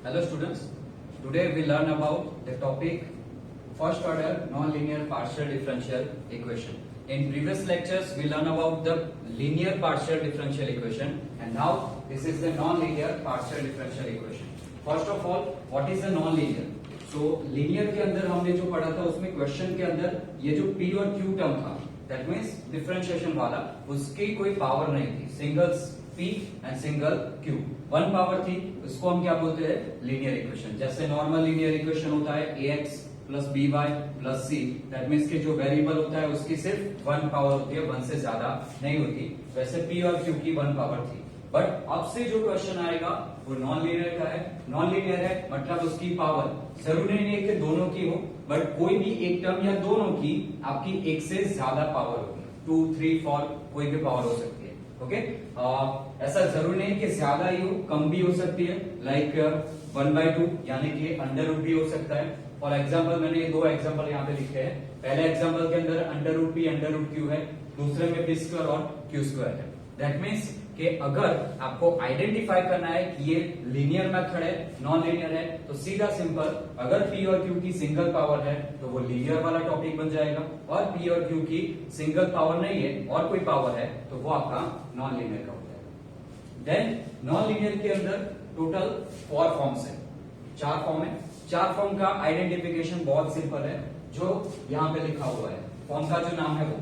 Hello students, today we learn about the topic first order non-linear partial differential equation. In previous lectures we learn about the linear partial differential equation and now this is the non-linear partial differential equation. First of all, what is the non-linear? So linear के अंदर हमने जो पढ़ा था उसमें question के अंदर ये जो P और Q टर्म था दैट मीन्स डिफरेंशिएशन वाला उसकी कोई पावर नहीं थी. Single P and single Q one power थी. उसको हम क्या बोलते हैं? Linear equation. जैसे नॉर्मल लीनियर इक्वेशन होता है ax plus by plus c. That means कि जो वेरिएबल होता है उसकी सिर्फ वन पावर होती है, वन से ज्यादा नहीं होती. वैसे P और Q की वन पावर थी. बट अब से जो क्वेश्चन आएगा वो नॉन लीनियर का है. नॉन लीनियर है मतलब उसकी पावर जरूरी नहीं है कि दोनों की हो, बट कोई भी एक टर्म या दोनों की आपकी एक से ज्यादा पावर होगी. 2, 3, 4 कोई भी पावर हो सकती है. ओके ऐसा जरूरी नहीं कि ज्यादा ही हो, कम भी हो सकती है. लाइक 1/2 यानी कि अंडर रूट भी हो सकता है. फॉर एग्जाम्पल मैंने ये दो एग्जाम्पल यहाँ पे लिखे हैं. पहले एग्जाम्पल के अंदर under root p under root q है, दूसरे में पी स्क्वायर और क्यू स्क्वायर है. दैट मीन्स कि अगर आपको आइडेंटिफाई करना है कि ये लीनियर मेथड है नॉन लीनियर है तो सीधा सिंपल अगर पी और क्यू की सिंगल पावर है तो वो लीनियर वाला टॉपिक बन जाएगा, और पी और क्यू की सिंगल पावर नहीं है और कोई पावर है तो वो आपका नॉन लीनियर का हो जाएगा. देन नॉन लीनियर के अंदर टोटल 4 फॉर्म्स है, 4 फॉर्म है. 4 फॉर्म का आइडेंटिफिकेशन बहुत सिंपल है जो यहाँ पे लिखा हुआ है. फॉर्म का जो नाम है वो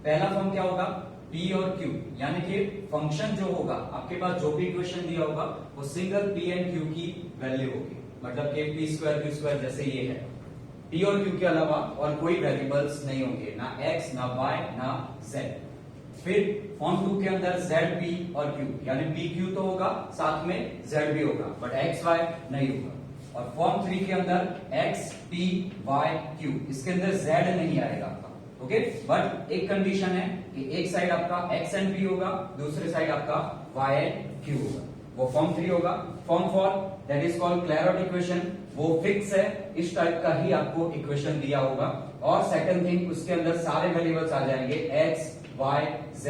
पहला फॉर्म क्या होगा? P और Q यानी कि फंक्शन जो होगा आपके पास जो भी इक्वेशन दिया होगा वो सिंगल P एंड Q की वैल्यू होगी. मतलब कि P स्क्वायर Q स्क्वायर जैसे ये है. P और Q के अलावा और कोई वेरिएबल्स नहीं होंगे, ना x ना y ना z. फिर फॉर्म 2 के अंदर Z P और Q यानी P Q तो होगा साथ में Z भी होगा बट x y नहीं होगा. और फॉर्म 3 के अंदर x P y Q इसके अंदर Z नहीं आएगा आपका. ओके बट एक कंडीशन है कि एक साइड आपका x एंड p होगा, दूसरे साइड आपका y एंड q होगा. वो फॉर्म 3 होगा. Form 4 that is called Clairaut equation. वो फिक्स है, इस टाइप का ही आपको इक्वेशन दिया होगा. और सेकंड थिंग उसके अंदर सारे वेरिएबल्स आ जाएंगे, x y z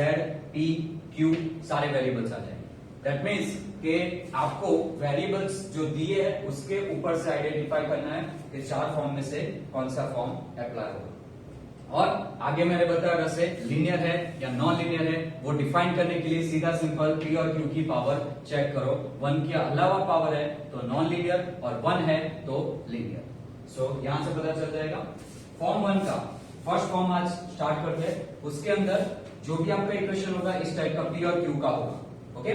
p q सारे वेरिएबल्स आ जाएंगे. दैट मीन्स कि आपको वेरिएबल्स जो दिए हैं उसके ऊपर से आइडेंटिफाई करना है कि 4 फॉर्म में से कौन सा फॉर्म अप्लाई होगा. और आगे मैंने बताया वैसे लीनियर है या नॉन लीनियर है वो डिफाइन करने के लिए सीधा सिंपल पी और क्यू की पावर चेक करो. 1 के अलावा पावर है तो नॉन लीनियर और 1 है तो लीनियर. सो यहां से पता चल जाएगा. फॉर्म 1 का फर्स्ट फॉर्म आज स्टार्ट करते हैं. उसके अंदर जो भी आपका इक्वेशन होगा इस टाइप का पी और क्यू का होगा. ओके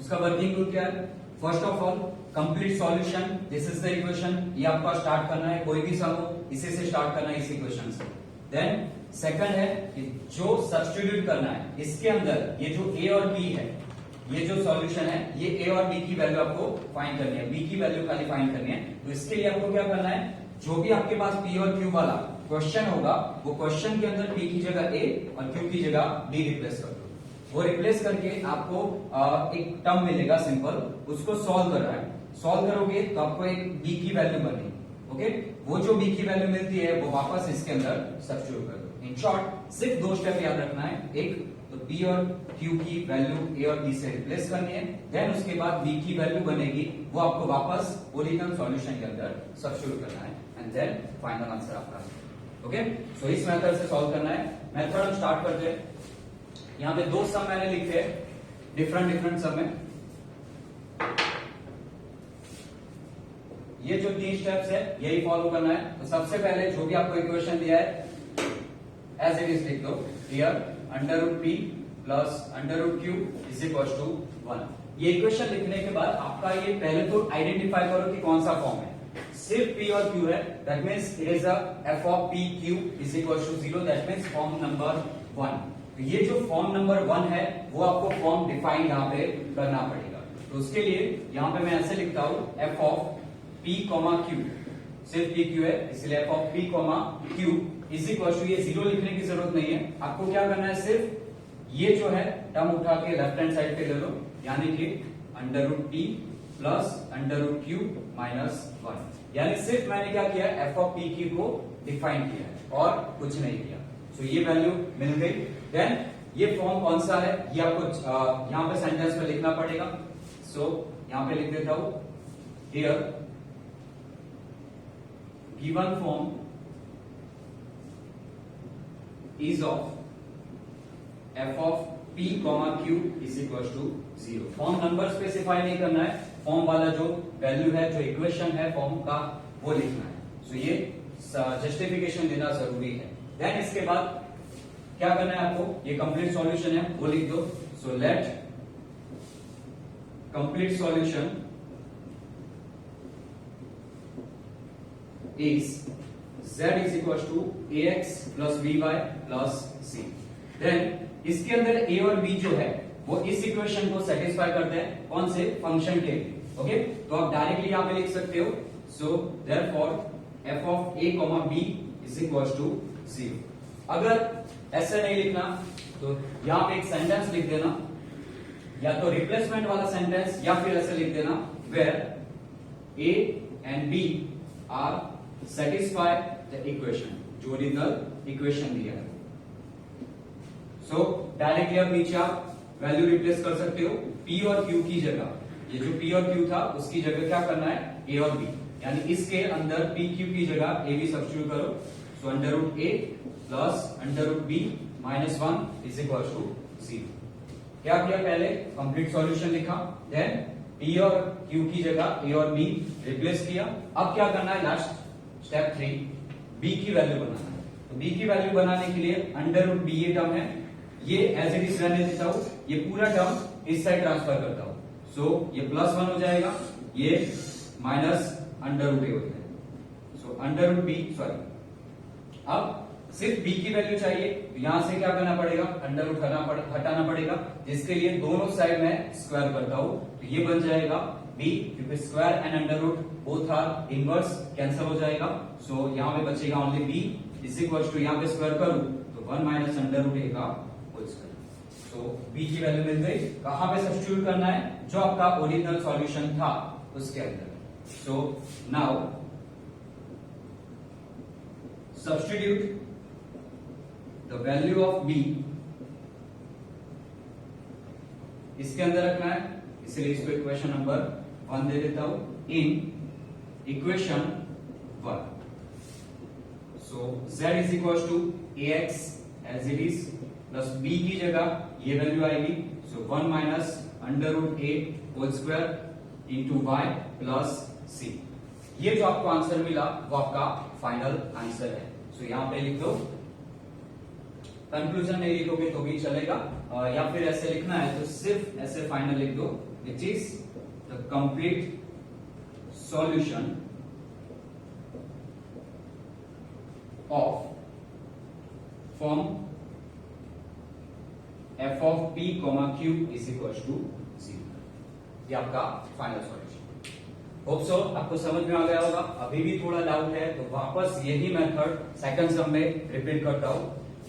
उसका वर्किंग रूल क्या है? First of all complete solution. This is the equation. ये आपका स्टार्ट करना है, कोई भी सम हो इसी से स्टार्ट करना है, इस इक्वेशन से. देन सेकंड है कि जो सब्स्टिट्यूट करना है इसके अंदर ये जो a और b है, ये जो सॉल्यूशन है ये a और b की वैल्यू आपको फाइंड करनी है, b की वैल्यू खाली फाइंड करनी है. तो इसके लिए आपको क्या करना है? जो भी आपके पास p और q वाला क्वेश्चन होगा वो क्वेश्चन के अंदर p की जगह a और q की जगह b रिप्लेस कर दो. वो रिप्लेस करके आपको एक टर्म मिलेगा सिंपल, उसको सॉल्व करना है. सॉल्व करोगे तो आपको एक b की वैल्यू बनेगी. ओके वो जो b की वैल्यू मिलती है वो वापस इसके अंदर सब्स्टिट्यूट कर दो. इन शॉर्ट सिर्फ 2 स्टेप याद रखना है. एक तो p और q की वैल्यू a और b से रिप्लेस करनी है. देन उसके बाद b की वैल्यू बनेगी वो आपको वापस ओरिजिनल सॉल्यूशन के अंदर सब्स्टिट्यूट करना है एंड देन फाइनल आंसर आपका. ओके सो इस मेथड से सॉल्व करना है. मेथड हम स्टार्ट करते हैं. यहाँ पे 2 सम मैंने लिखे हैं, डिफरेंट सम है. ये जो 3 स्टेप्स है यही फॉलो करना है. तो सबसे पहले जो भी आपको इक्वेशन दिया है एज इट इज लिख दो. Here under root p plus under root q is equal to 1. ये इक्वेशन लिखने के बाद आपका ये पहले तो आइडेंटिफाई करो कि कौन सा फॉर्म है. सिर्फ p और q है that means it is a f of p q is equal to 0. That means form number 1. तो ये जो फॉर्म नंबर 1 है वो आपको फॉर्म डिफाइन यहाँ पे करना पड़ेगा. तो उसके लिए यहाँ पे मैं ऐसे लिखता हूं f of p comma q. सिर्फ p q है इसलिए f of p comma q is equal to, ये 0 लिखने की जरूरत नहीं है. आपको क्या करना है? सिर्फ ये जो है टर्म उठा के लेफ्ट हैंड साइड पे ले लो, यानी कि under root p plus under root q minus 1. यानी सिर्फ मैंने क्या किया? f ऑफ p q को डिफाइन किया है और कुछ नहीं किया. सो ये वैल्यू मिल गई. देन ये फॉर्म कौन सा है ये आपको यहाँ पे सेंटेंस में लिखना पड़ेगा. सो यहाँ पे लिख देता हूं here given form is of f of p, q is equal to 0। Form number specify नहीं करना है, फॉर्म वाला जो वैल्यू है, जो इक्वेशन है फॉर्म का, वो लिखना है। सो ये जस्टिफिकेशन देना जरूरी है। देन इसके बाद क्या करना है आपको, ये कंप्लीट सॉल्यूशन है वो लिख दो। So let complete solution is z is equal to ax plus by plus c। Then इसके अंदर a और b जो है वो इस इक्वेशन को सेटिस्फाई करते हैं, कौन से फंक्शन के लिए। ओके, तो आप डायरेक्टली यहां पे लिख सकते हो। So therefore f of a, b is equal to 0। अगर ऐसा नहीं लिखना तो यहां पे एक सेंटेंस लिख देना, या तो रिप्लेसमेंट वाला सेंटेंस या फिर ऐसे लिख देना where a and b are satisfy the equation, जो ओरिजिनल इक्वेशन दिया है। सो डायरेक्टली अब नीचे आप वैल्यू रिप्लेस कर सकते हो p और q की जगह। ये जो p और q था उसकी जगह क्या करना है, a और b, यानी इसके अंदर p q की जगह a b सब्स्टिट्यूट करो। So under root a plus under root b minus 1 is equal to 0। क्या किया, पहले कंप्लीट सॉल्यूशन लिखा, देन p और q की जगह a और b रिप्लेस किया। अब क्या करना है, लास्ट स्टेप 3, b की वैल्यू बनाना है। तो b की वैल्यू बनाने के लिए अंडर रूट b ये टर्म है, ये एज इट इज रहने देता हूं, ये पूरा टर्म इस साइड ट्रांसफर करता हूं। सो ये प्लस 1 हो जाएगा, ये माइनस अंडर रूट a हो जाएगा। So under root b, sorry, अब सिर्फ b की वैल्यू चाहिए, तो यहां से क्या करना पड़ेगा, अंडर रूट हटाना पड़ेगा, जिसके लिए दोनों साइड में स्क्वायर करता हूं। तो ये बन जाएगा b, क्योंकि square and under root both are inverse, cancel हो जाएगा। सो यहां पे बचेगा only b is equal to, यहां पे स्क्वायर करूं तो 1 माइनस अंडर रूट a का होल स्क्वायर। सो b की वैल्यू मिल गई। कहां पे सब्स्टिट्यूट करना है, जो आपका ओरिजिनल सॉल्यूशन था उसके अंदर। So now substitute the value of b इसके अंदर रखना है, इसलिए इसको इक्वेशन नंबर 1 दे देता हूं, in equation 1। So z is equal to ax as it is plus b की जगह ये वैल्यू आएगी। So 1 minus under root a whole square into y plus c। ये जो आपको आंसर मिला वो आपका फाइनल आंसर है। सो यहां पे लिख दो, कंक्लूजन नहीं लिखोगे तो भी चलेगा, या फिर ऐसे लिखना है तो सिर्फ ऐसे फाइनल लिख दो, विच is the complete solution of form f of p, q is equal to 0। ये आपका फाइनल सॉल्यूशन। होप सो आपको समझ में आ गया होगा। अभी भी थोड़ा डाउट है तो वापस यही मेथड सेकंड सम में रिपीट करता हूं।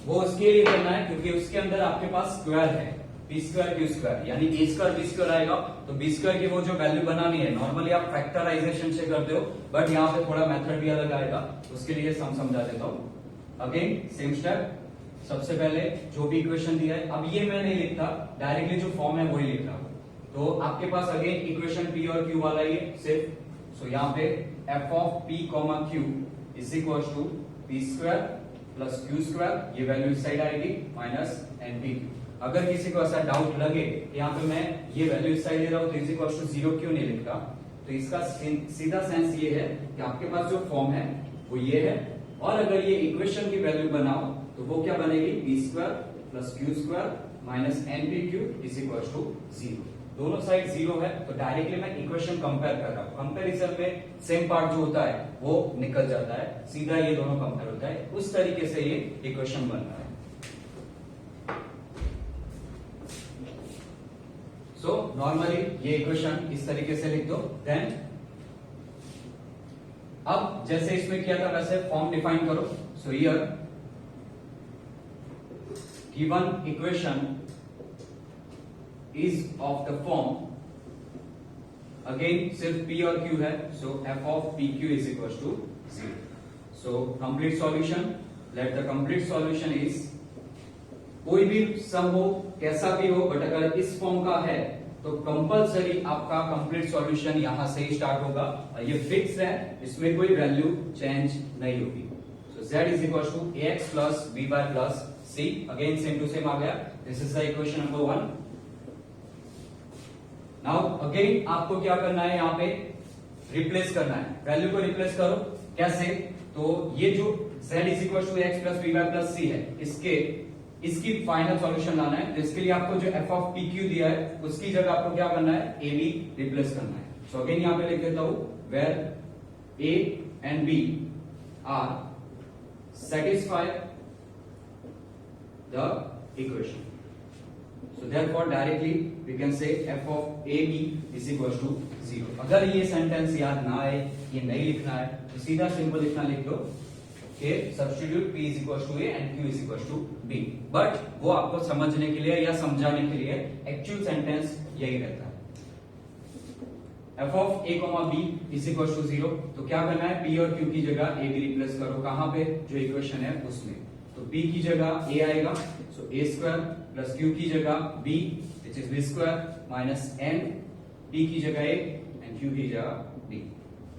वो उसके लिए करना है क्योंकि उसके अंदर आपके पास स्क्वायर है, बी स्क्वायर क्यू स्क्वायर, यानी ए स्क्वायर बी स्क्वायर आएगा। तो बी स्क्वायर की वो जो वैल्यू बनानी है, नॉर्मली आप फैक्टराइजेशन से करते हो, बट यहाँ पे थोड़ा मेथड भी अलग आएगा, उसके लिए सम समझा देता हूँ। अगेन सेम स्टेप, सबसे पहले जो भी इक्वेशन दिया है, अब ये मैं नहीं लिखता, डायरेक्टली जो फॉर्म है वही लिख रहा हूं। तो आपके पास अगेन इक्वेशन पी और क्यू वाला ये सिर्फ। सो यहाँ पे f of p comma q is equal to p square plus q square, ये वैल्यू इस साइड आएगी माइनस एन पी क्यू। अगर किसी को ऐसा डाउट लगे यहाँ पे मैं ये वैल्यू इस साइड ले रहा हूँ तो इज इक्वल टू 0 क्यों नहीं लिखता, तो इसका सीधा सेंस ये है कि आपके पास जो फॉर्म है वो ये है, और अगर ये इक्वेशन की वैल्यू बनाओ तो वो क्या बनेगी, p square plus q square minus n p q is equal to 0। दोनों साइड 0 है तो डायरेक्टली मैं इक्वेशन कंपेयर कर रहा हूं। कंपैरिजन में सेम पार्ट जो होता है वो निकल जाता है, सीधा ये दोनों कंपेयर होता है, उस तरीके से ये इक्वेशन बन रहा है। सो नॉर्मली ये इक्वेशन इस तरीके से लिख दो। देन अब जैसे इसमें किया था वैसे फॉर्म डिफाइन करो। So here given equation is of the form, again सिर्फ p और q है, so f of pq is equals to 0। so complete solution, let the complete solution is, कोई भी सम हो कैसा भी हो, बट अगर इस फॉर्म का है तो कंपलसरी आपका कंप्लीट सॉल्यूशन यहां से ही स्टार्ट होगा और ये फिक्स है, इसमें कोई वैल्यू चेंज नहीं होगी। So z is equal to ax plus by plus c, again same to same आ गया। This is the equation number 1। Now again आपको क्या करना है, यहाँ पे रिप्लेस करना है, वैल्यू को रिप्लेस करो। कैसे? तो ये जो z is equal to x plus by plus c है, इसकी फाइनल सॉल्यूशन लाना है। तो इसके लिए आपको जो f ऑफ pq दिया है उसकी जगह आपको क्या करना है, ab रिप्लेस करना है। सो अगेन यहां पे लिख देता हूं, where a and b are satisfy the equation. So therefore directly we can say f of ab is equals to 0. अगर ये सेंटेंस याद ना आए, ये नहीं लिखना है, तो सीधा सिंपल लिखना लिख दो कि substitute p is equals to a and q is equals to b. But वो आपको समझने के लिए या समझाने के लिए एक्चुअल सेंटेंस यही रहता है। f of a, b is equals to 0, तो क्या करना है, p और q की जगह a b रिप्लेस करो। कहां पे? जो इक्वेशन है उसमें। तो p की जगह a आएगा, सो a स्क्वायर प्लस q की जगह b which is b square minus n, p की जगह a एंड q की जगह b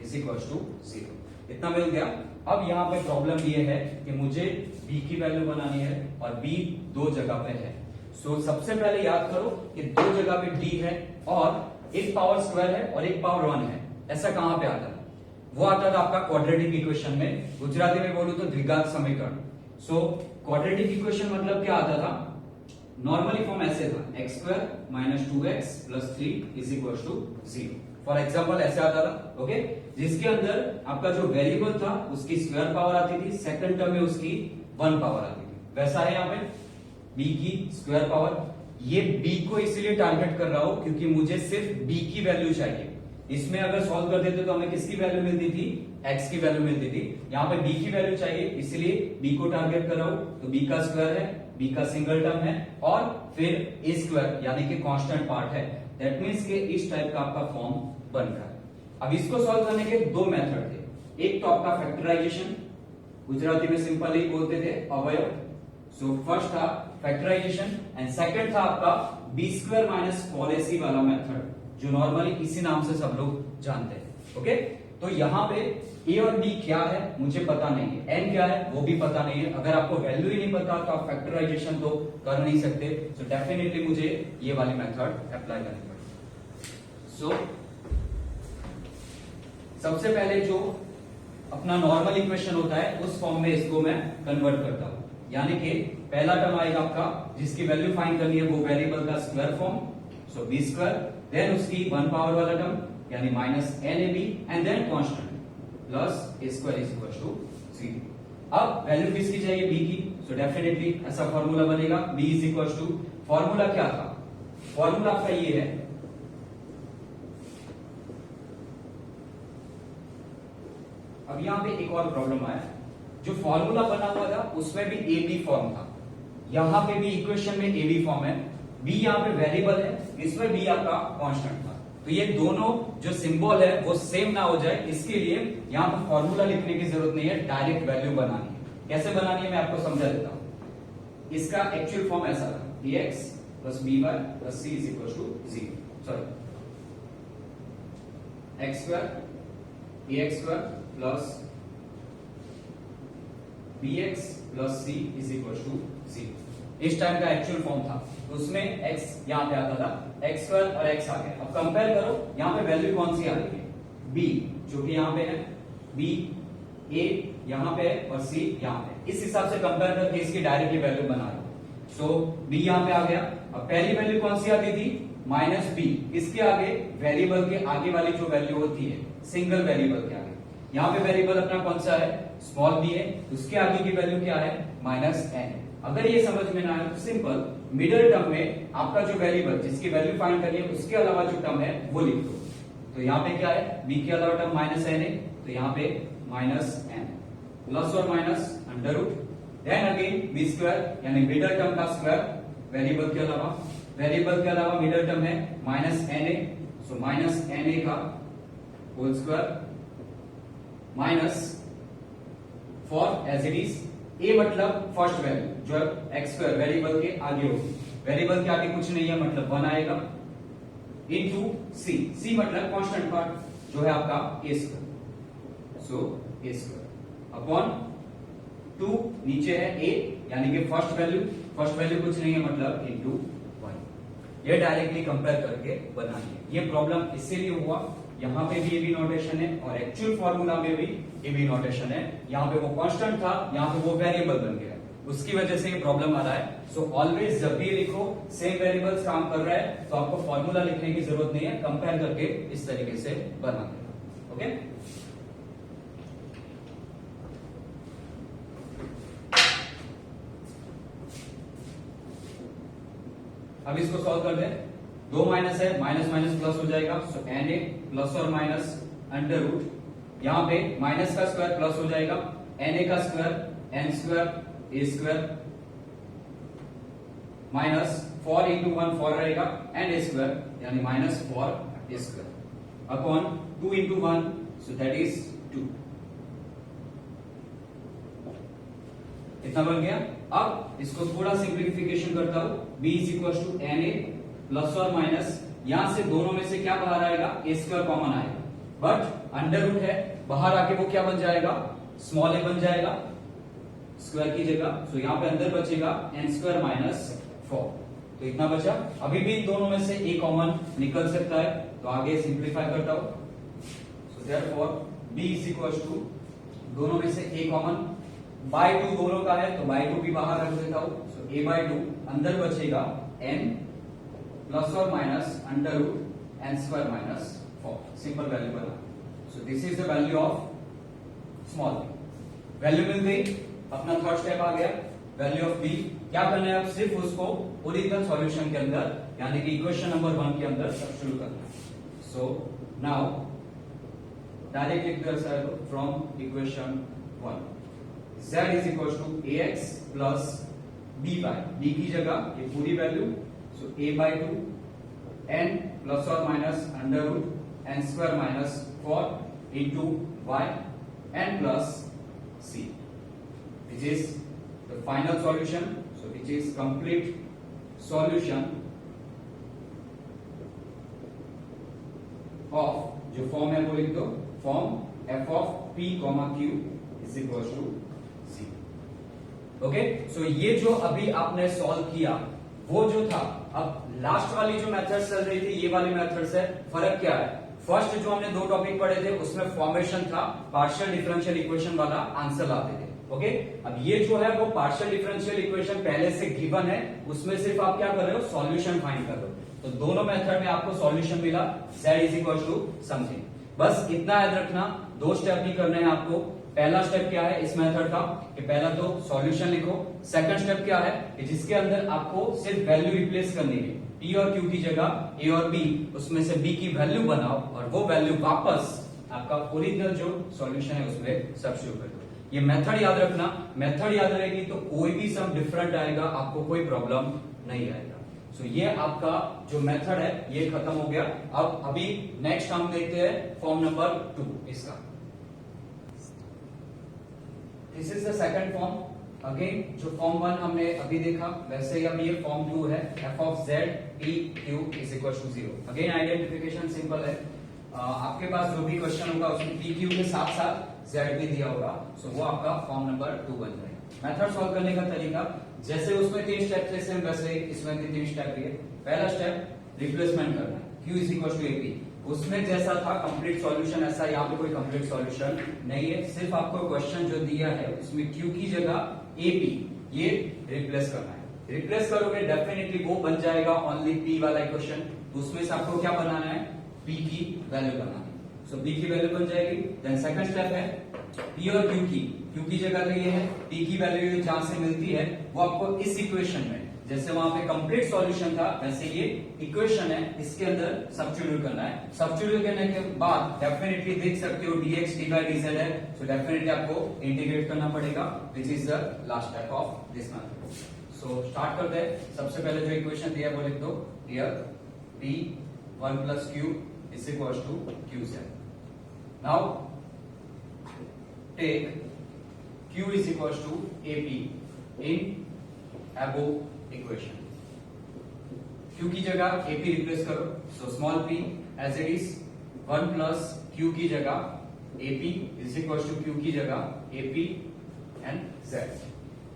इज इक्वल्स टू 0। इतना मिल गया। अब यहाँ पे प्रॉब्लम ये है कि मुझे b की वैल्यू बनानी है और b दो जगह पे है। सो सबसे पहले याद करो कि दो जगह पे d है और एक पावर स्क्वायर है और एक पावर 1 है। ऐसा कहां पे आता है? वो आता था आपका क्वाड्रेटिक इक्वेशन में, गुजराती में बोलूं तो द्विघात समीकरण। सो क्वाड्रेटिक इक्वेशन मतलब क्या आता था? नॉर्मली फॉर्म ऐसे था, x square minus 2x plus 3 is equal to 0। For example ऐसे आता था, ओके, जिसके अंदर आपका जो वेरिएबल था उसकी स्क्वायर पावर आती थी, सेकंड टर्म में उसकी 1 पावर आती थी। वैसा है यहाँ पे b की स्क्वायर पावर। ये b को इसलिए टारगेट कर रहा हूं क्योंकि मुझे सिर्फ b की वैल्यू चाहिए। इसमें अगर सॉल्व कर देते तो हमें किसकी वैल्यू मिलती थी, x की वैल्यू मिलती थी। यहाँ पे b की वैल्यू चाहिए, इसलिए b को टारगेट कर रहा हूं। तो b का स्क्वायर है, b का सिंगल टर्म है और फिर a स्क्वायर यानी कि कांस्टेंट पार्ट है। दैट मीन्स के इस टाइप का आपका फॉर्म बन रहा है। अब इसको सॉल्व करने के दो मेथड थे। एक तो आपका फैक्टराइजेशन, गुजराती में सिंपल ही बोलते थे अवयव। सो फर्स्ट था फैक्टराइजेशन एंड सेकंड था आपका बी स्क्वायर माइनस पॉलिसी वाला मेथड, जो नॉर्मली इसी नाम से सब लोग जानते हैं। ओके, तो यहाँ पे ए और बी क्या है मुझे पता नहीं है, एन क्या है वो भी pता नहीं है। अगर आपको वैल्यू ही नहीं पता तो आप फैक्टराइजेशन तो कर नहीं सकते। सो डेफिनेटली मुझे ये वाली मेथड अप्लाई करनी पड़ेगी। सो सबसे पहले जो अपना नॉर्मल इक्वेशन होता है उस फॉर्म में इसको मैं कन्वर्ट करता हूं। यानी कि पहला टर्म आएगा आपका जिसकी वैल्यू फाइंड करनी है, वो वेरिएबल का square form, so b square, then उसकी 1 पावर वाला टर्म यानी minus n a b and then constant plus a square is equal to 0। अब वैल्यू किसकी चाहिए, बी की। सो डेफिनेटली ऐसा फॉर्मूला बनेगा, b is equal to, formula क्या था, फॉर्मूला आपका ये है, अब यहां पे एक और प्रॉब्लम आया। जो फॉर्मूला बना हुआ था उसमें भी ए बी फॉर्म था, यहां पे भी इक्वेशन में ए बी फॉर्म है। बी यहां पे वेरिएबल है, इसमें बी आपका कांस्टेंट था। तो ये दोनों जो सिंबल है वो सेम ना हो जाए, इसके लिए यहां पर फॉर्मूला लिखने की जरूरत नहीं है, डायरेक्ट वैल्यू बनानी है। कैसे बनानी है मैं आपको समझा देता हूं। इसका एक्चुअल फॉर्म ऐसा था, bx plus by plus c is equal to 0, sorry x square ax square plus bx plus c is equal to 0। इस टाइम का एक्चुअल फॉर्म था, तो उसमें x यहां पे आता था, x स्क्वायर और x आ गया। अब कंपेयर करो, यहां पे वैल्यू कौन सी आ रही है, b जो कि यहां पे है, b a यहां पे और c यहां पे। इस हिसाब से कंपेयर करके इसकी डायरेक्टली वैल्यू बना रहे हो। सो b यहां पे आ गया। अब पहली वैल्यू कौन सी आती थी, माइनस b, इसके आगे वेरिएबल के आगे वाली जो वैल्यू होती है सिंगल वेरिएबल के आगे, यहाँ पे वेरिएबल अपना कौन सा है, स्मॉल b है, उसके आगे की वैल्यू क्या है, माइनस n। अगर ये समझ में ना आए तो सिंपल मिडिल टर्म में आपका जो वेरिएबल जिसकी वैल्यू फाइंड करनी है उसके अलावा जो टर्म है वो लिख दो। तो यहाँ पे क्या है, b के अलावा टर्म माइनस n है, तो यहाँ पे माइनस n, प्लस और minus under root, then again b square यानी मिडिल टर्म का स्क्वायर, वेरिएबल के अलावा मिडिल टर्म है minus na, so minus na का whole square minus four as it is, a मतलब फर्स्ट वैल्यू जो x square variable के आगे होगी, वेरिएबल के आगे कुछ नहीं है मतलब 1 आएगा, इनटू सी, सी मतलब कांस्टेंट पार्ट जो है आपका ए स्क्वायर, सो ए स्क्वायर अपॉन 2 नीचे है ए यानी कि फर्स्ट वैल्यू कुछ नहीं है मतलब इनटू 1। ये डायरेक्टली कंपेयर करके बनाइए। ये प्रॉब्लम इसीलिए हुआ, यहाँ पे भी ये भी नोटेशन है और एक्चुअल फॉर्मूला में भी ये भी नोटेशन है। यहाँ पे वो कांस्टेंट था, यहाँ पे वो वेरिएबल बन गया, उसकी वजह से ये प्रॉब्लम आ रहा है। सो ऑलवेज जब भी लिखो सेम वेरिएबल्स काम कर रहा है तो आपको फॉर्मूला लिखने की जरूरत नहीं है, कंपेयर करके इस तरीके से बना देना। ओके, अब इसको सॉल्व कर दे। 2 माइनस है, माइनस माइनस प्लस हो जाएगा, सो एन ए प्लस और माइनस अंडर रूट, यहां पे माइनस का स्क्वायर प्लस हो जाएगा, एन ए का स्क्वायर एन स्क्वायर ए स्क्वायर माइनस 4 इंटू 1 4 रहेगा एंड ए स्क्वायर यानी minus 4 A square upon 2 into 1 so that is 2। इतना बन गया। अब इसको थोड़ा सिंप्लीफिकेशन करता हूं, b is equal to n a plus और माइनस, यहां से दोनों में से क्या बाहर आएगा, ए स्क्वायर कॉमन आएगा, बट अंडर रूट है, बाहर आके वो क्या बन जाएगा, स्मॉल ए बन जाएगा स्क्वायर की जगह, सो यहां पे अंदर बचेगा एन स्क्वायर माइनस 4। तो इतना बचा। अभी भी इन दोनों में से ए कॉमन निकल सकता है, तो आगे सिंप्लीफाई करता हूं। So therefore b is equal to दोनों में से ए कॉमन, बाय 2 दोनों का है तो बाय 2 भी बाहर रख देता हूं, सो a बाय 2 अंदर बचेगा n प्लस और minus under root n square minus 4, simple value बना। So this is the value of small b। Value मिल गई, अपना थर्ड स्टेप आ गया, वैल्यू ऑफ b। क्या करना है, अब सिर्फ उसको ओरिजिनल सॉल्यूशन के अंदर यानी कि इक्वेशन नंबर 1 के अंदर सब्स्टिट्यूट करना है। सो नाउ डायरेक्ट लिख दो from equation 1 z is equal to ax plus b by, b की जगह ये पूरी वैल्यू, so a by 2 n plus और minus under root n square minus 4 into y n plus c, which is the final solution, so which is complete solution of, जो form है वो लिख दो, form f of p, q is equal to c। Okay, so ये जो अभी आपने solve किया वो जो था, अब लास्ट वाली जो मेथड चल रही थी ये वाली मेथड से फर्क क्या है, फर्स्ट जो हमने 2 टॉपिक पढ़े थे उसमें फॉर्मेशन था, पार्शियल डिफरेंशियल इक्वेशन वाला आंसर लाते थे। ओके, अब ये जो है वो पार्शियल डिफरेंशियल इक्वेशन पहले से गिवन है, उसमें सिर्फ आप क्या कर रहे हो, सॉल्यूशन फाइंड कर रहे हो। तो दोनों मेथड में आपको सॉल्यूशन मिला, z is equal to something. बस इतना याद रखना, 2 स्टेप ही करने हैं आपको। पहला स्टेप क्या है इस मेथड का, कि पहला तो सॉल्यूशन लिखो। सेकंड स्टेप क्या है कि जिसके अंदर आपको सिर्फ वैल्यू रिप्लेस करनी है, p और q की जगह a और b, उसमें से b की वैल्यू बनाओ और वो वैल्यू वापस आपका ओरिजिनल जो सॉल्यूशन है उसमें सब्स्टिट्यूट कर दो। ये मेथड याद रखना, मेथड याद रहेगी तो कोई भी सम डिफरेंट आएगा, आपको कोई प्रॉब्लम नहीं आएगा। सो ये आपका जो मेथड है ये खत्म हो गया। अब अभी नेक्स्ट हम देखते हैं फॉर्म नंबर 2 इसका। This is the second form. Again जो फॉर्म 1 हमने अभी देखा वैसे ही अब ये फॉर्म 2 है, f of z p q is equal to 0। Again identification simple है, आपके पास जो भी क्वेश्चन होगा उसमें p q के साथ साथ z भी दिया होगा, सो वो आपका फॉर्म नंबर 2 बन जाएगा। मेथड सॉल्व करने का तरीका, जैसे उसमें 3 स्टेप थे सेम वैसे इसमें भी 3 स्टेप है। पहला स्टेप रिप्लेसमेंट करना है, q is equal to ap, उसमें जैसा था कंप्लीट सॉल्यूशन ऐसा यहाँ पे कोई कंप्लीट सॉल्यूशन नहीं है, सिर्फ आपको क्वेश्चन जो दिया है उसमें q की जगह ap ये रिप्लेस करना है। रिप्लेस करोगे डेफिनेटली वो बन जाएगा ओनली p वाला इक्वेशन, उसमें से आपको क्या बनाना है, p की वैल्यू बनानी है। सो p की वैल्यू बन जाएगी। देन सेकंड स्टेप है p और q की जगह तो ये है, p की वैल्यू जहां से मिलती है वो आपको इस इक्वेशन में, जैसे वहां पे कंप्लीट सॉल्यूशन था वैसे ये इक्वेशन है इसके अंदर सब्स्टिट्यूट करना है। सब्स्टिट्यूट करने के बाद डेफिनेटली देख सकते हो dx dy dz है, सो डेफिनेटली आपको इंटीग्रेट करना पड़ेगा, विच is the last step of this method. So start करते हैं। सबसे पहले जो इक्वेशन दिया वो लिख दो, here p 1 plus q is equals to qz। now take q is equals to ap in above equation। Q की जगह AP रिप्लेस करो, so small p as it is 1 plus Q की जगह AP is equal to Q की जगह AP and Z।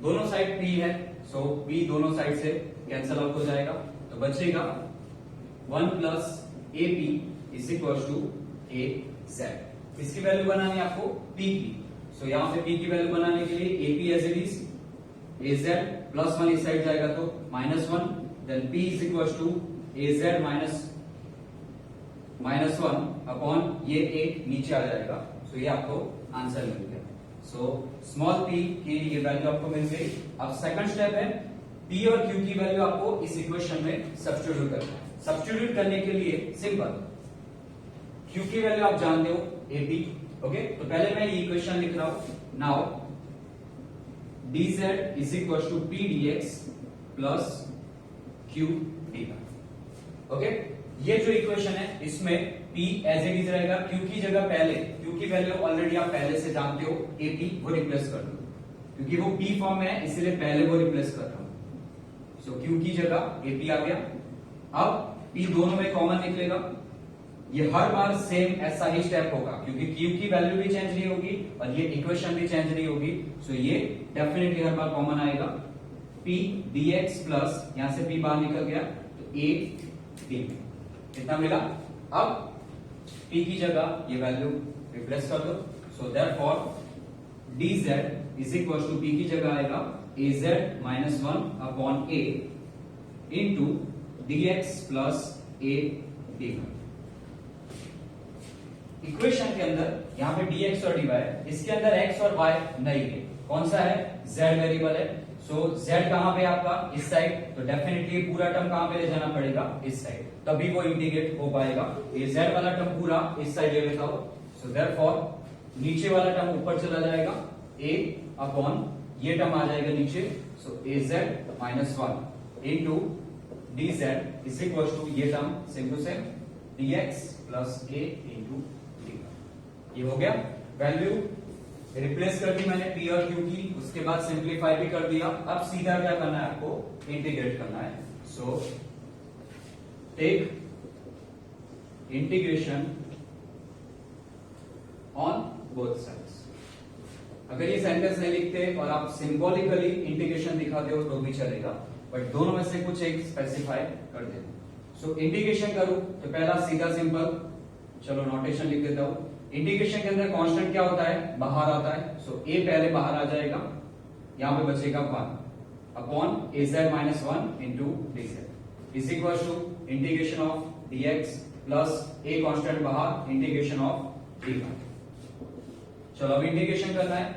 दोनों side P है, so P दोनों साइड से कैंसल आउट हो जाएगा, तो बचेगा 1 plus AP is equal to AZ। इसकी वैल्यू बनानी है आपको P की, सो यहां पे P की वैल्यू बनाने के लिए AP as it is AZ plus 1 इस साइड जाएगा तो -1, then P is equal to AZ minus 1 upon ये एक नीचे आ जाएगा, सो ये आपको आंसर मिल गया। सो स्मॉल p की ये वैल्यू आपको मिल गई। अब सेकंड स्टेप है P और Q की वैल्यू आपको इस इक्वेशन में सब्स्टिट्यूट करना है। सब्स्टिट्यूट करने के लिए सिंपल, Q की वैल्यू आप जानते हो AP, ओके, तो पहले मैं ये इक्वेशन लिख रहा हूं। Now dz is equal to P dx plus Q dy, okay. ये जो इक्वेशन है इसमें P एज इट इज रहेगा, Q की जगह पहले Q की वैल्यू ऑलरेडी आप पहले से जानते हो AP, वो रिप्लेस कर दो क्योंकि वो P फॉर्म में है इसलिए पहले वो रिप्लेस कर रहा हूं। सो Q की जगह AP आ गया। अब P दोनों में कॉमन निकलेगा, ये हर बार सेम ऐसा ही स्टेप होगा क्योंकि Q की वैल्यू भी चेंज नहीं होगी और ये इक्वेशन भी चेंज नहीं होगी, सो ये डेफिनेटली हर बार कॉमन आएगा। P dx प्लस यहां से P बाहर निकल गया तो A D कितना मिला। अब P की जगह ये वैल्यू रिप्लेस कर दो, so therefore dz is equal to P की जगह आएगा AZ minus 1 upon A into dx plus A dy। Equation के अंदर यहाँ पे dx और dy, इसके अंदर x और y नहीं है, कौन सा है, z वेरिएबल है। सो z कहां पे आपका, इस साइड, तो डेफिनेटली पूरा टर्म कहां पे ले जाना पड़ेगा, इस साइड, तभी वो इंटीग्रेट हो पाएगा। ये z वाला टर्म पूरा इस साइड ले लेता हो, सो देयरफॉर नीचे वाला टर्म ऊपर चला जाएगा, a अपॉन ये टर्म आ जाएगा नीचे, so az minus 1 into dz is equal to ये term same to same dx plus a into dy। ये हो गया, वैल्यू रिप्लेस कर दी मैंने P और Q की, उसके बाद सिंप्लीफाई भी कर दिया। अब सीधा क्या करना है आपको, इंटीग्रेट करना है। So take integration on both sides. अगर ये सेंटेंस नहीं लिखते और आप सिंबॉलिकली इंटीग्रेशन दिखाते हो तो भी चलेगा, बट दोनों में से कुछ एक स्पेसिफाई कर देना। सो इंटीग्रेशन करूं तो पहला सीधा सिंपल, चलो नोटेशन लिख देता हूं। इंटीग्रेशन के अंदर कांस्टेंट क्या होता है, बाहर आता है, सो a पहले बाहर आ जाएगा, यहां पे बचेगा 1 upon az minus 1 into dz is equal to integration of dx plus a constant बाहर इंटीग्रेशन ऑफ dy। चलो अब इंटीग्रेशन करना है।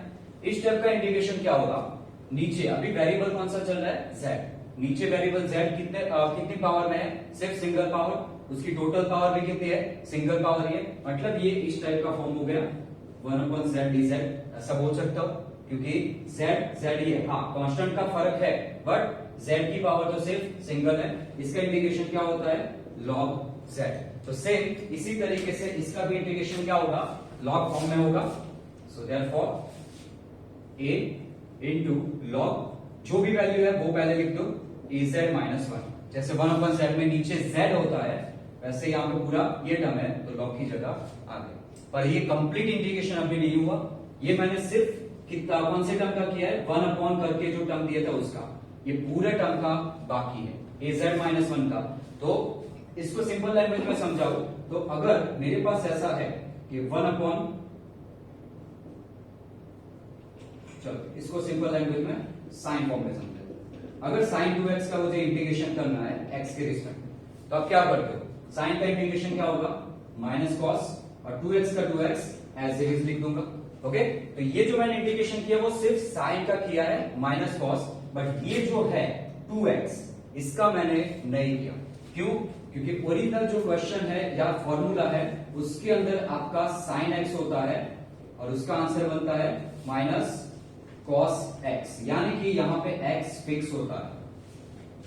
इस स्टेप का इंटीग्रेशन क्या होगा, नीचे अभी वेरिएबल कौन सा चल रहा है, z, नीचे वेरिएबल z कितनी पावर में है, सिर्फ सिंगल पावर, उसकी टोटल पावर भी कितनी है, सिंगल पावर है, मतलब ये इस टाइप का फॉर्म हो गया 1/z dz, ऐसा बोल सकता हूं क्योंकि z ही है, हाँ कांस्टेंट का फर्क है बट z की पावर तो सिर्फ सिंगल है। इसका इंटीग्रेशन क्या होता है, log z। तो सेम इसी तरीके से इसका भी इंटीग्रेशन क्या होगा, log फॉर्म में होगा। So therefore a into log जो भी वैल्यू है वो पहले लिख दो, az माइनस 1, जैसे 1/z में नीचे z होता है वैसे यहाँ पे पूरा ये टर्म है तो log की जगह आ गया। पर ये कंप्लीट इंटीग्रेशन अभी नहीं हुआ, ये मैंने सिर्फ कितना कौन से टर्म का किया है, 1 अपॉन करके जो टर्म दिया था उसका, ये पूरे टर्म का बाकी है az माइनस 1 का। तो इसको सिंपल लैंग्वेज में समझाओ तो अगर मेरे पास ऐसा है कि 1 अपॉन, चलो इसको सिंपल लैंग्वेज में साइन फॉर्म में समझो। अगर साइन 2x का मुझे इंटीग्रेशन करना है x के रिस्पेक्ट, तो आप क्या करते हो, साइन का इंटीग्रेशन क्या होगा, माइनस कॉस, और 2x का 2x एज इट इज लिख दूंगा, ओके। तो ये जो मैंने इंटीग्रेशन किया वो सिर्फ साइन का किया है माइनस कॉस, बट ये जो है 2x इसका मैंने नहीं किया, क्यों, क्योंकि ओरिजिनल जो क्वेश्चन है या फॉर्मूला है उसके अंदर आपका साइन x होता है और उसका आंसर बनता है माइनस cos x, यानी कि यहां पे x फिक्स होता है,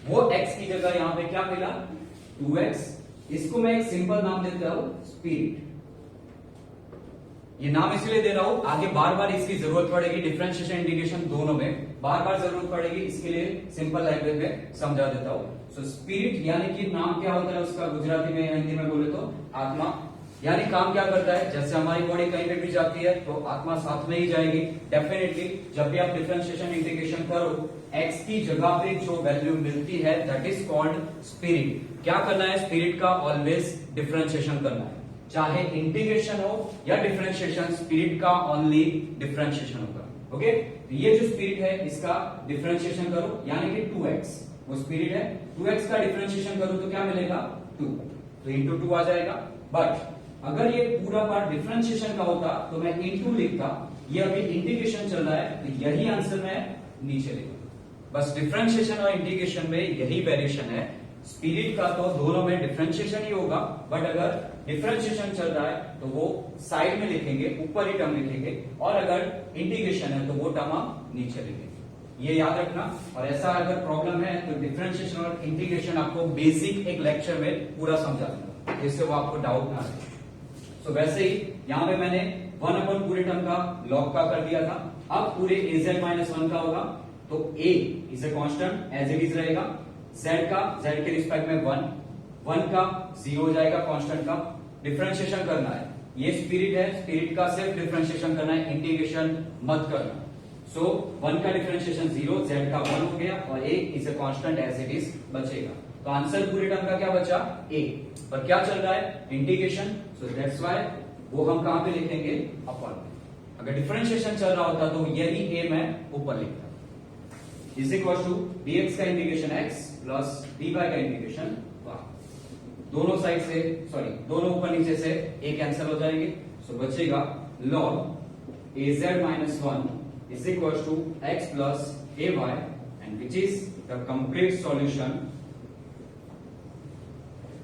वो x की जगह यहां पे क्या मिला, 2x। इसको मैं एक सिंपल नाम देता हूं स्पिरिट, ये नाम इसलिए दे रहा हूं, आगे बार बार इसकी जरूरत पड़ेगी, डिफरेंशिएशन इंटीग्रेशन दोनों में बार बार जरूरत पड़ेगी, इसके लिए सिंपल लैंग्वेज में समझा देता हूं। सो स्पिरिट यानी कि नाम क्या होता है उसका, गुजराती में या हिंदी में बोले तो आत्मा, यानी काम क्या करता है, जैसे हमारी बॉडी कहीं पे भी जाती है तो आत्मा साथ में ही जाएगी। डेफिनेटली जब भी आप डिफरेंशिएशन इंटीग्रेशन करो, एक्स की जगह पे जो वैल्यू मिलती है दैट इज कॉल्ड स्पिरिट। क्या करना है, स्पिरिट का ऑलवेज डिफरेंशिएशन करना है, चाहे इंटीग्रेशन हो या डिफरेंशिएशन, स्पिरिट का ओनली डिफरेंशिएशन होगा। ओके, तो ये जो स्पिरिट है इसका डिफरेंशिएशन करो, यानी कि 2x वो स्पिरिट है, 2x का डिफरेंशिएशन करो तो क्या मिलेगा 2, तो इंटू 2 आ जाएगा। बट अगर ये पूरा पार्ट डिफरेंशिएशन का होता तो मैं इंटू लिखता, ये अभी इंटीग्रेशन चल रहा है तो यही आंसर मैं नीचे लिखूंगा। बस डिफरेंशिएशन और इंटीग्रेशन में यही वेरिएशन है, स्पिरिट का तो दोनों में डिफरेंशिएशन ही होगा, बट अगर डिफरेंशिएशन चल रहा है तो वो साइड में लिखेंगे, ऊपर ही टर्म लिखेंगे, और अगर इंटीग्रेशन है तो वो टर्म हम नीचे लिखेंगे, ये याद रखना। और ऐसा अगर प्रॉब्लम है तो डिफरेंशिएशन और इंटीग्रेशन आपको बेसिक एक लेक्चर में पूरा समझा दूंगा, जिससे वो आपको डाउट ना आए। सो वैसे ही यहाँ पे मैंने 1 पूरे टर्म का लॉग का कर दिया था, अब पूरे az-1 का होगा तो a is a constant as it is रहेगा, z का z के रिस्पेक्ट में 1 का 0 हो जाएगा कांस्टेंट का, डिफरेंशिएशन करना है, ये स्पिरिट है, स्पिरिट का सिर्फ डिफरेंशिएशन करना है, इंटीग्रेशन मत करना। सो 1 का डिफरेंशिएशन 0, z का 1 हो गया और a is a constant as it is बचेगा। तो आंसर पूरे टर्म का क्या बचा a, पर क्या चल रहा है इंटीग्रेशन, सो दैट्स व्हाई वो हम कहां पे लिखेंगे अपर में। अगर डिफरेंशिएशन चल रहा होता तो यही a मैं ऊपर लिखता, इज इक्वल टू dx का इंटीग्रेशन x प्लस dy का इंटीग्रेशन y, दोनों साइड से सॉरी दोनों ऊपर नीचे से a कैंसिल हो जाएंगे, सो बचेगा log az-1 is equal to x plus ay and which is the complete solution।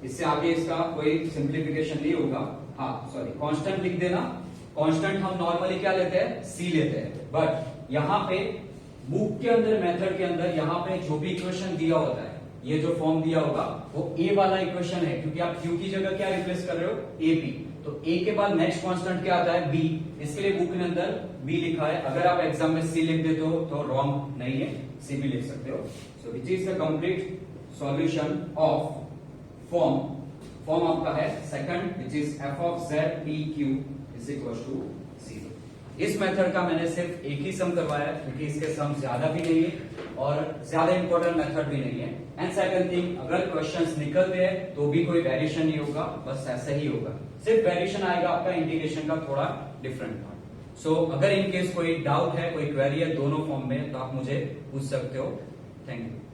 इससे आगे इसका कोई सिंप्लीफिकेशन नहीं होगा। हाँ सॉरी, कांस्टेंट लिख देना, कांस्टेंट हम नॉर्मली क्या लेते हैं c लेते हैं, बट यहाँ पे बुक के अंदर मेथड के अंदर यहाँ पे जो भी इक्वेशन दिया होता है, ये जो फॉर्म दिया होगा वो a वाला इक्वेशन है, क्योंकि आप q की जगह क्या रिप्लेस कर रहे हो ap, तो a के बाद नेक्स्ट कांस्टेंट क्या आता है b, इसके लिए बुक के अंदर b लिखा है, अगर आप एग्जाम में c लिख देते हो तो रॉन्ग नहीं है, c भी लिख सकते हो। So which is the complete solution of form आपका है second, which is f of z p q is equal to 0। इस मेथड का मैंने सिर्फ एक ही सम करवाया है, क्योंकि इसके सम ज्यादा भी नहीं है और ज्यादा इंपॉर्टेंट मेथड भी नहीं है। एंड सेकंड थिंग, अगर क्वेश्चंस निकलते हैं तो भी कोई वेरिएशन नहीं होगा, बस ऐसा ही होगा, सिर्फ वेरिएशन आएगा आपका इंटीग्रेशन का थोड़ा डिफरेंट पार्ट। सो अगर इन केस कोई डाउट है, कोई क्वेरी है दोनों फॉर्म में, तो आप मुझे पूछ सकते हो। Thank you.